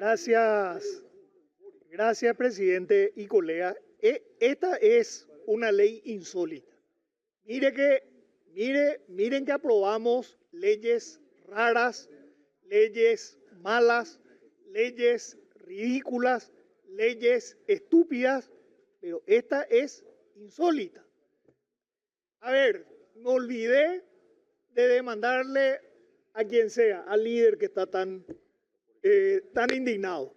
Gracias, gracias, presidente y colega. Esta es una ley insólita. Miren que aprobamos leyes raras, leyes malas, leyes ridículas, leyes estúpidas, pero esta es insólita. A ver, me olvidé de demandarle a quien sea, al líder que está tan indignado.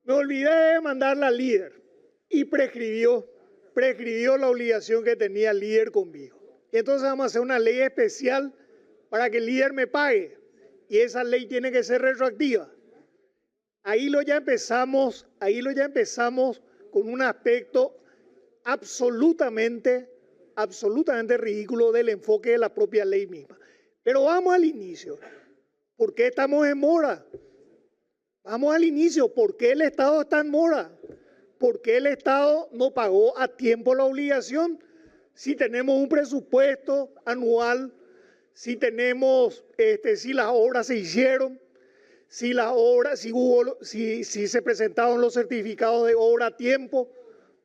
Me olvidé de mandarla al líder y prescribió la obligación que tenía el líder conmigo. Y entonces vamos a hacer una ley especial para que el líder me pague. Y esa ley tiene que ser retroactiva. Ahí lo ya empezamos con un aspecto absolutamente ridículo del enfoque de la propia ley misma. Pero vamos al inicio. ¿Por qué estamos en mora? Vamos al inicio. ¿Por qué el Estado está en mora? ¿Por qué el Estado no pagó a tiempo la obligación? Si tenemos un presupuesto anual, si las obras se hicieron, si se presentaron los certificados de obra a tiempo,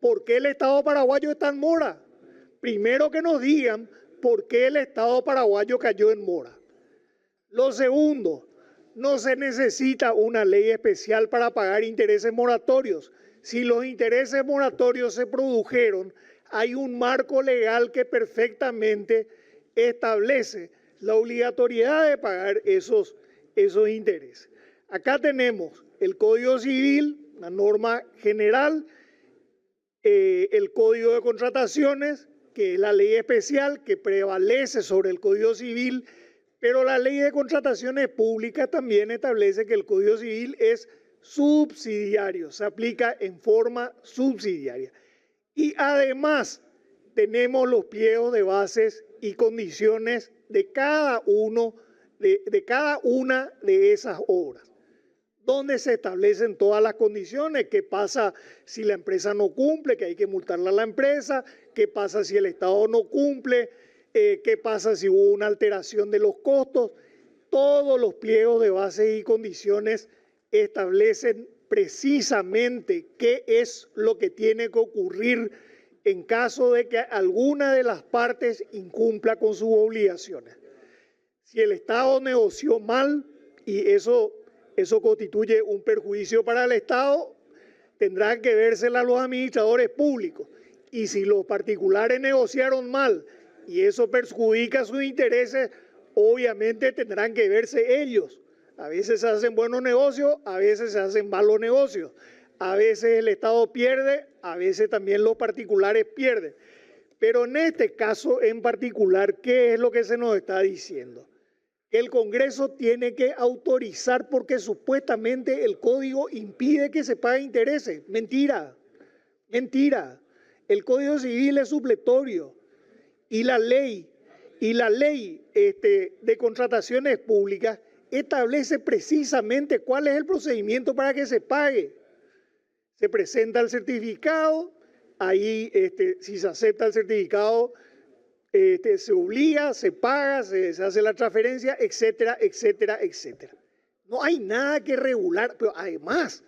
¿por qué el Estado paraguayo está en mora? Primero que nos digan por qué el Estado paraguayo cayó en mora. Lo segundo, no se necesita una ley especial para pagar intereses moratorios. Si los intereses moratorios se produjeron, hay un marco legal que perfectamente establece la obligatoriedad de pagar esos intereses. Acá tenemos el Código Civil, la norma general, el Código de Contrataciones, que es la ley especial que prevalece sobre el Código Civil, pero la ley de contrataciones públicas también establece que el Código Civil es subsidiario, se aplica en forma subsidiaria. Y además tenemos los pliegos de bases y condiciones de cada una de esas obras, donde se establecen todas las condiciones. ¿Qué pasa si la empresa no cumple? Que hay que multarla a la empresa. ¿Qué pasa si el Estado no cumple? ¿Qué pasa si hubo una alteración de los costos? Todos los pliegos de bases y condiciones establecen precisamente qué es lo que tiene que ocurrir en caso de que alguna de las partes incumpla con sus obligaciones. Si el Estado negoció mal y eso constituye un perjuicio para el Estado, tendrán que vérsela los administradores públicos. Y si los particulares negociaron mal y eso perjudica sus intereses, obviamente tendrán que verse ellos. A veces se hacen buenos negocios, a veces se hacen malos negocios. A veces el Estado pierde, a veces también los particulares pierden. Pero en este caso en particular, ¿qué es lo que se nos está diciendo? Que el Congreso tiene que autorizar porque supuestamente el Código impide que se pague intereses. Mentira, mentira. El Código Civil es supletorio y la ley de contrataciones públicas establece precisamente cuál es el procedimiento para que se pague. Se presenta el certificado, ahí si se acepta el certificado, se obliga, se paga, se hace la transferencia, etcétera, etcétera, etcétera. No hay nada que regular, pero además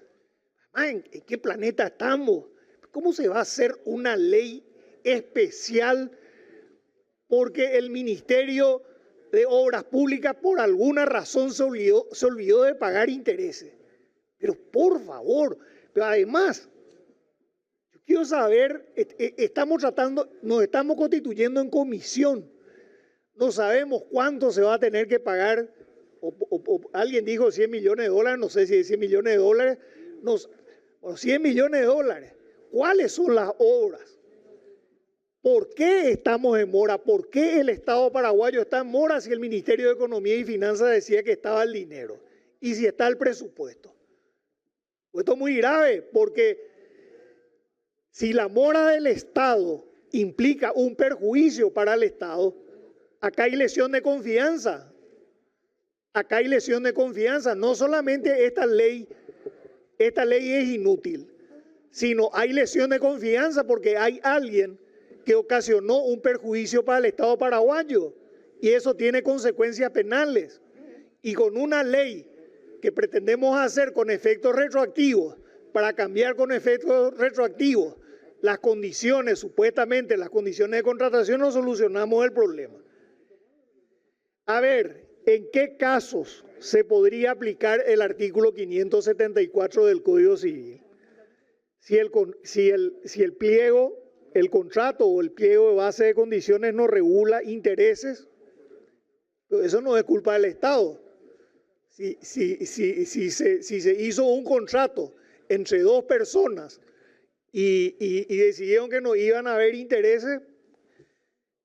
¿en qué planeta estamos? ¿Cómo se va a hacer una ley especial porque el Ministerio de Obras Públicas por alguna razón se olvidó de pagar intereses? Pero por favor, pero además, yo quiero saber, nos estamos constituyendo en comisión, no sabemos cuánto se va a tener que pagar, alguien dijo 100 millones de dólares, no sé si es 100 millones de dólares, 100 millones de dólares. ¿Cuáles son las obras? ¿Por qué estamos en mora? ¿Por qué el Estado paraguayo está en mora si el Ministerio de Economía y Finanzas decía que estaba el dinero y si está el presupuesto? Esto es muy grave porque si la mora del Estado implica un perjuicio para el Estado, acá hay lesión de confianza. Acá hay lesión de confianza. No solamente esta ley es inútil, sino hay lesión de confianza porque hay alguien que ocasionó un perjuicio para el Estado paraguayo y eso tiene consecuencias penales. Y con una ley que pretendemos hacer con efectos retroactivos, para cambiar con efectos retroactivos las condiciones, supuestamente las condiciones de contratación, no solucionamos el problema. A ver, ¿en qué casos se podría aplicar el artículo 574 del Código Civil? Si el pliego, el contrato o el pliego de base de condiciones no regula intereses, eso no es culpa del Estado. Si se hizo un contrato entre dos personas y decidieron que no iban a haber intereses,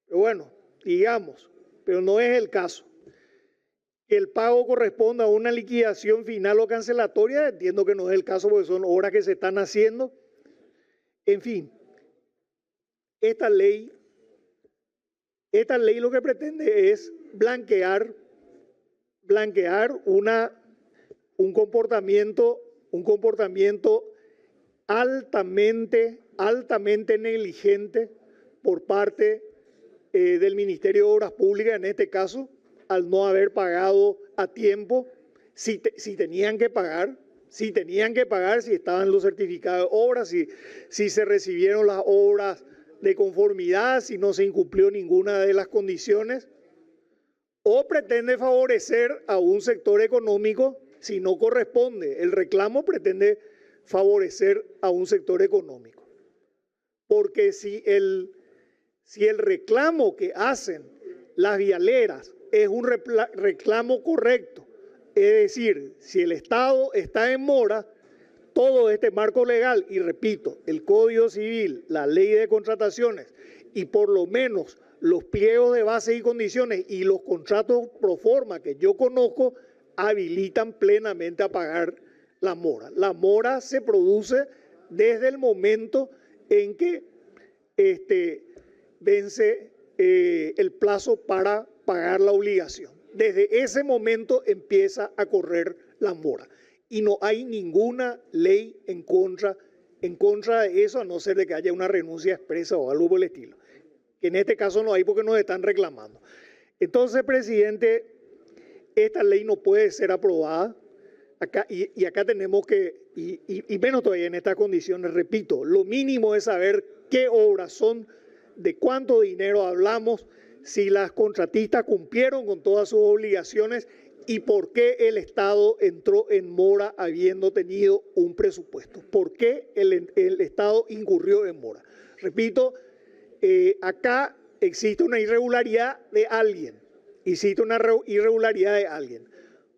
bueno, digamos, pero no es el caso. Que el pago corresponda a una liquidación final o cancelatoria, entiendo que no es el caso porque son obras que se están haciendo. En fin, esta ley lo que pretende es blanquear un comportamiento altamente negligente por parte del Ministerio de Obras Públicas, en este caso, al no haber pagado a tiempo, si tenían que pagar, si estaban los certificados de obras, si se recibieron las obras de conformidad, si no se incumplió ninguna de las condiciones, o pretende favorecer a un sector económico si no corresponde. El reclamo pretende favorecer a un sector económico. Porque si el reclamo que hacen las vialeras es un reclamo correcto, es decir, si el Estado está en mora, todo este marco legal, y repito, el Código Civil, la Ley de Contrataciones y por lo menos los pliegos de base y condiciones y los contratos pro forma que yo conozco habilitan plenamente a pagar la mora. La mora se produce desde el momento en que vence el plazo para pagar la obligación. Desde ese momento empieza a correr la mora. Y no hay ninguna ley en contra de eso, a no ser de que haya una renuncia expresa o algo por el estilo. Que en este caso no hay porque nos están reclamando. Entonces, presidente, esta ley no puede ser aprobada. Y acá tenemos que, y menos todavía en estas condiciones, repito, lo mínimo es saber qué obras son, de cuánto dinero hablamos, si las contratistas cumplieron con todas sus obligaciones y por qué el Estado entró en mora habiendo tenido un presupuesto. ¿Por qué el Estado incurrió en mora? Repito, acá existe una irregularidad de alguien,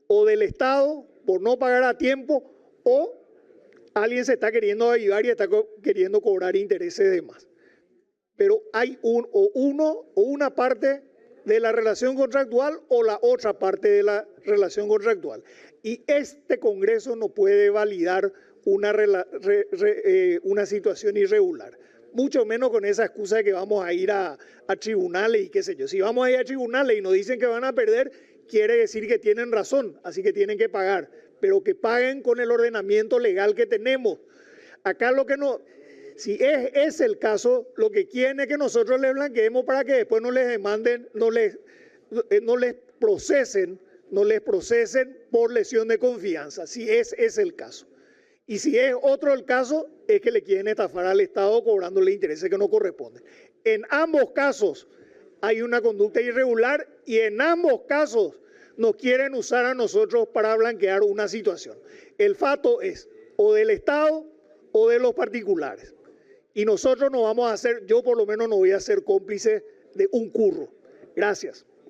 o del Estado por no pagar a tiempo, o alguien se está queriendo ayudar y está queriendo cobrar intereses de más. Pero hay una parte de la relación contractual o la otra parte de la relación contractual. Y este Congreso no puede validar una situación irregular. Mucho menos con esa excusa de que vamos a ir a tribunales y qué sé yo. Si vamos a ir a tribunales y nos dicen que van a perder, quiere decir que tienen razón, así que tienen que pagar. Pero que paguen con el ordenamiento legal que tenemos. Acá lo que no... Si es el caso, lo que quieren es que nosotros les blanqueemos para que después no les demanden, no les procesen por lesión de confianza, si es el caso. Y si es otro el caso, es que le quieren estafar al Estado cobrándole intereses que no corresponden. En ambos casos hay una conducta irregular y en ambos casos nos quieren usar a nosotros para blanquear una situación. El fato es o del Estado o de los particulares. Y nosotros no vamos a hacer, yo por lo menos no voy a ser cómplice de un curro. Gracias.